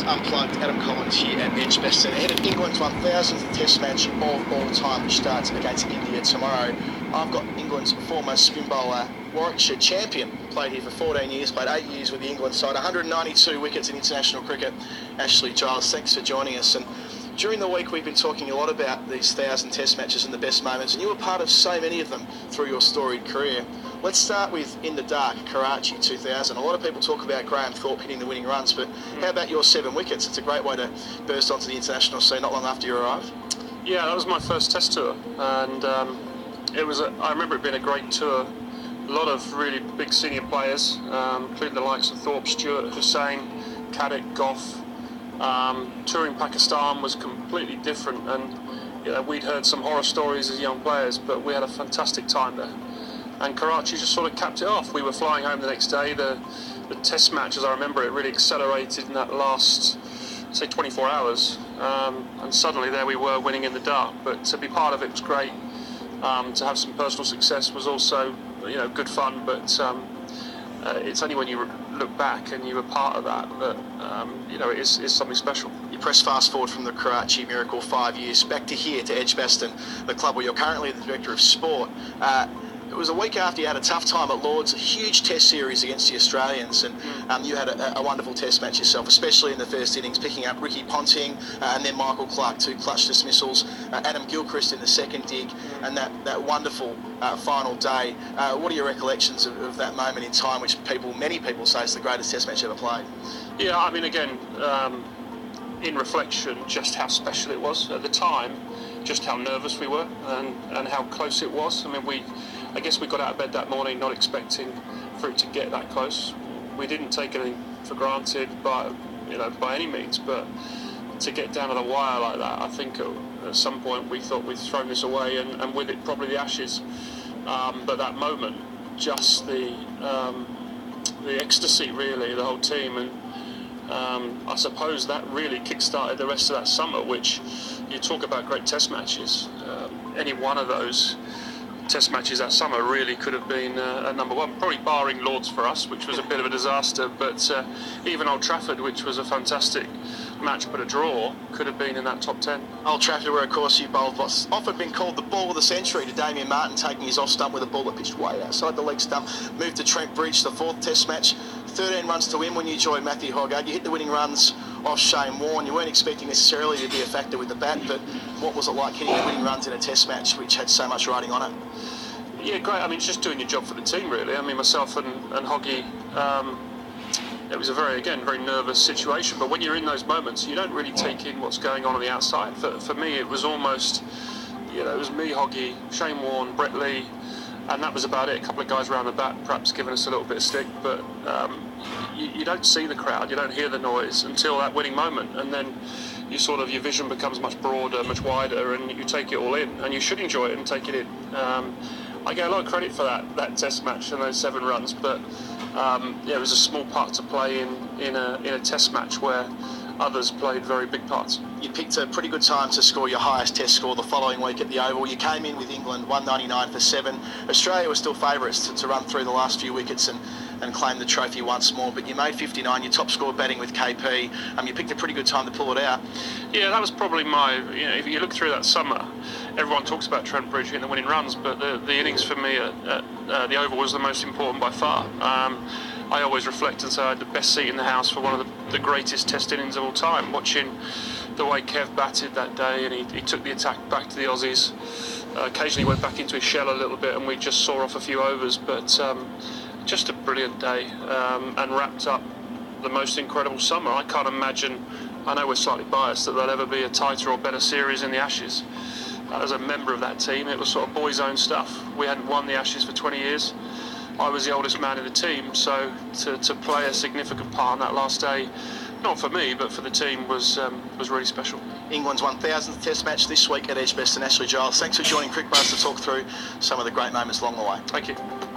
It's Unplugged. Adam Collins here at Edgbaston, ahead of England's 1000th Test match of all time, which starts against India tomorrow. I've got England's former spin bowler, Warwickshire champion, played here for 14 years, played 8 years with the England side, 192 wickets in international cricket, Ashley Giles. Thanks for joining us. And during the week we've been talking a lot about these 1000 Test matches and the best moments, and you were part of so many of them through your storied career. Let's start with In the Dark, Karachi 2000. A lot of people talk about Graham Thorpe hitting the winning runs, but how about your 7 wickets? It's a great way to burst onto the international scene not long after you arrived. Yeah, that was my first Test tour, and I remember it being a great tour. A lot of really big senior players, including the likes of Thorpe, Stewart, Hussain, Caddick, Goff. Touring Pakistan was completely different, and we'd heard some horror stories as young players, but we had a fantastic time there. And Karachi just sort of capped it off. We were flying home the next day. The Test match, as I remember it, really accelerated in that last, say, 24 hours. And suddenly there we were winning in the dark. But to be part of it was great. To have some personal success was also, good fun. But it's only when you look back and you were part of that it is something special. You press fast forward from the Karachi miracle 5 years back to here, to Edgbaston, the club where you're currently the Director of Sport. It was a week after you had a tough time at Lord's, a huge Test series against the Australians, and you had a wonderful Test match yourself, especially in the first innings, picking up Ricky Ponting and then Michael Clarke, 2 clutch dismissals, Adam Gilchrist in the second dig, and that wonderful final day. What are your recollections of that moment in time, which many people say is the greatest Test match ever played? Yeah, I mean, again, in reflection, just how special it was at the time, just how nervous we were, and how close it was. I mean, I guess we got out of bed that morning not expecting for it to get that close. We didn't take anything for granted by any means, but to get down to the wire like that, I think at some point we thought we'd thrown this away, and with it probably the Ashes. But that moment, just the ecstasy, really, the whole team, and I suppose that really kick-started the rest of that summer, which you talk about great Test matches. Any one of those Test matches that summer really could have been a number one, probably barring Lord's for us, which was a bit of a disaster, but even Old Trafford, which was a fantastic match but a draw, could have been in that top 10. Old Trafford, where of course you bowled what's often been called the ball of the century to Damien Martin, taking his off stump with a ball that pitched way outside the leg stump. Moved to Trent Bridge, the 4th Test match, 13 runs to win when you joined Matthew Hoggard. You hit the winning runs off Shane Warne. You weren't expecting necessarily to be a factor with the bat, but what was it like hitting the winning runs in a Test match which had so much riding on it? Yeah, great. I mean, it's just doing your job for the team, really. I mean, myself and Hoggy, it was a very nervous situation. But when you're in those moments, you don't really take in what's going on the outside. For me, it was almost, it was me, Hoggy, Shane Warne, Brett Lee, and that was about it. A couple of guys around the bat, perhaps giving us a little bit of stick, but you don't see the crowd, you don't hear the noise until that winning moment, and then your vision becomes much broader, much wider, and you take it all in, and you should enjoy it and take it in. I get a lot of credit for that Test match and those 7 runs, but it was a small part to play in a Test match where others played very big parts. You picked a pretty good time to score your highest Test score the following week at the Oval. You came in with England 199 for 7. Australia were still favourites to run through the last few wickets and claim the trophy once more, but you made 59, your top score batting with KP. You picked a pretty good time to pull it out. Yeah, that was probably if you look through that summer, everyone talks about Trent Bridge getting the winning runs, but the innings for me at the Oval was the most important by far. I always reflect and say I had the best seat in the house for one of the greatest Test innings of all time, watching the way Kev batted that day, and he took the attack back to the Aussies. Occasionally went back into his shell a little bit, and we just saw off a few overs, but just a brilliant day, and wrapped up the most incredible summer. I can't imagine, I know we're slightly biased, that there'll ever be a tighter or better series in the Ashes. As a member of that team, it was sort of boys' own stuff. We hadn't won the Ashes for 20 years. I was the oldest man in the team, so to play a significant part on that last day, not for me, but for the team, was really special. England's 1000th Test match this week at Edgbaston. Ashley Giles, thanks for joining Cricket Buzz to talk through some of the great moments along the way. Thank you.